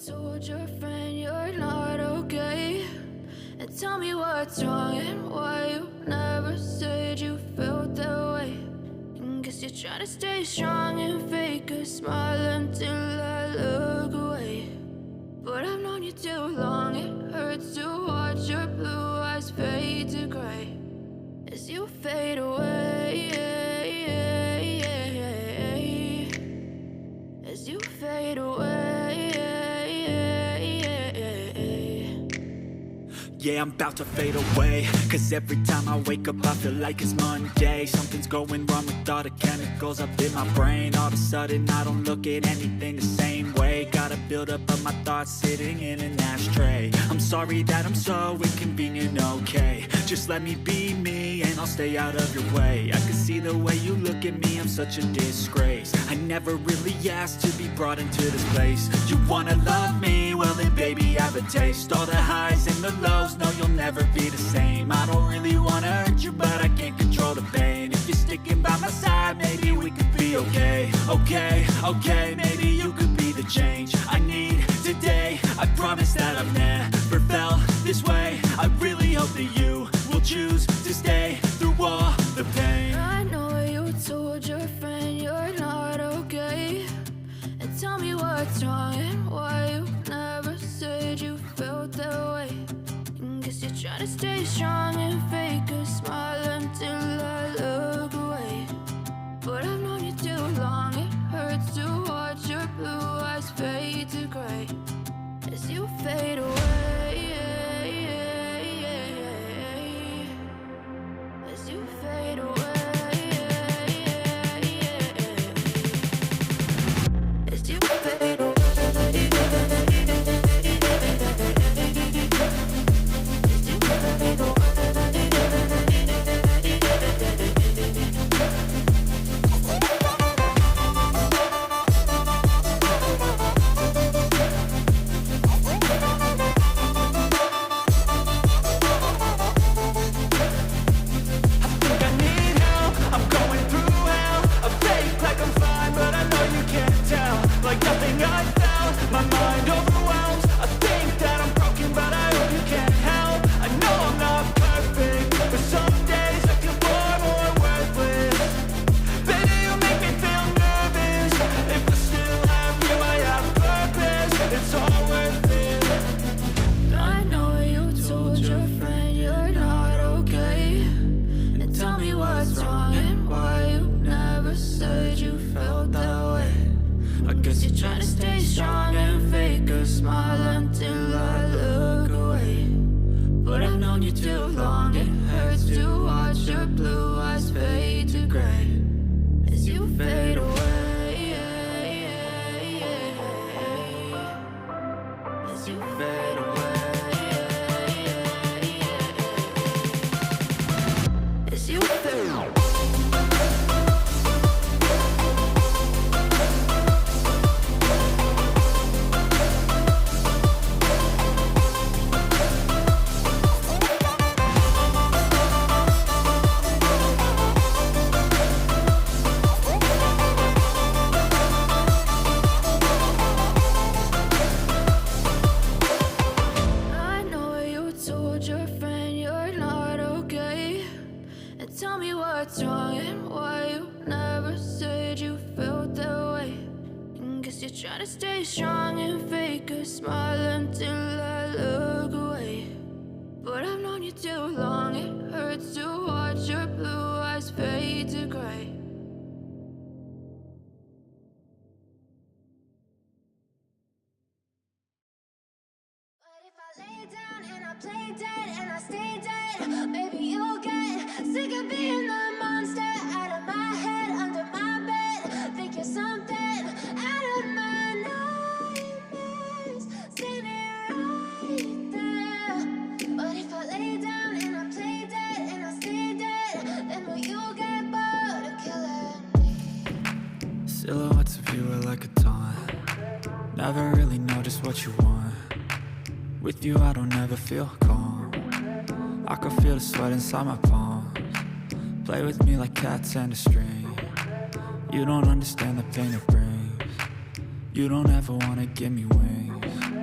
told your friend you're not okay? And tell me what's wrong and why you never said you felt that way. And guess you're trying to stay strong and fake a smile until I look away. But I've known you too long, it hurts to watch your blue eyes fade to gray as you fade away, as you fade away. Yeah, I'm about to fade away, cause every time I wake up I feel like it's Monday. Something's going wrong with all the chemicals up in my brain. All of a sudden I don't look at anything the same way. Got a buildup of my thoughts sitting in an ashtray. I'm sorry that I'm so inconvenient, okay? Just let me be me and I'll stay out of your way. I can see the way you look at me, I'm such a disgrace. I never really asked to be brought into this place. You wanna love me? Well then baby I have a taste. All the highs and the lows, no you'll never be the same. I don't really wanna hurt you but I can't control the pain. If you're sticking by my side maybe we could be okay. Okay, maybe you could be the change I need today. I promise that I've never felt this way. I really hope that you will choose to stay through all the pain. I know you told your friend you're not okay. And tell me what's wrong and why you never said you felt that way. And guess you're trying to stay strong and fake a smile until I look away. But I've known you too long, it hurts to watch your blue eyes fade to gray as you fade away, as you fade away, as you fade away. Silhouettes of you are like a taunt. Never really know just what you want. With you I don't ever feel calm. I can feel the sweat inside my palms. Play with me like cats and a string. You don't understand the pain it brings. You don't ever wanna give me wings.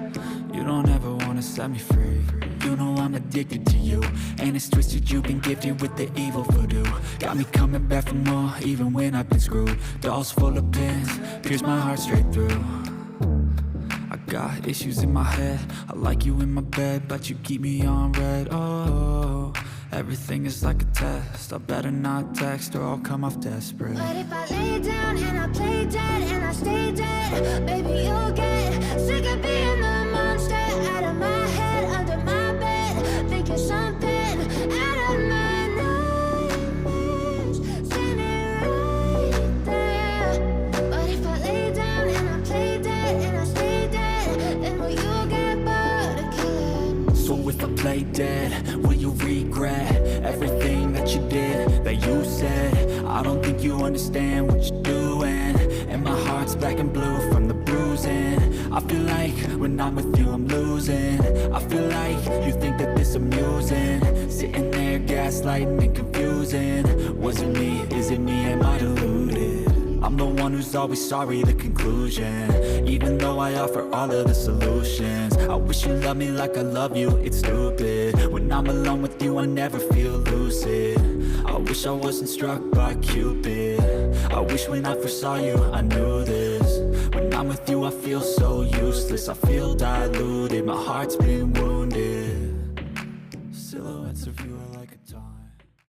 don't ever wanna set me free. You know I'm addicted to you, and it's twisted, you've been gifted with the evil voodoo. Got me coming back for more, even when I've been screwed. Dolls full of pins, pierce my heart straight through. I got issues in my head, I like you in my bed, but you keep me on red. Oh, everything is like a test, I better not text or I'll come off desperate. But if I lay down and I play dead and I stay dead, baby, you'll get sick of being the monster out of my head, under my bed, thinking something out of my nightmares, standing right there. But if I lay down and I play dead and I stay dead, then will you get bored of killing? So if I play dead, will you regret everything that you did, that you said? I don't think you understand what you're doing, and my heart's black and blue from the bruising. I feel like when I'm with you I'm losing. I feel like you think that this amusing, sitting there gaslighting and confusing. Was it me? Is it me? Am I deluded? I'm the one who's always sorry, the conclusion, even though I offer all of the solutions. I wish you loved me like I love you, it's stupid. When I'm alone with you I never feel lucid. I wish I wasn't struck by Cupid. I wish when I first saw you I knew this. When I'm with you I feel so useless, I feel diluted, my heart's been wounded. Silhouettes of you are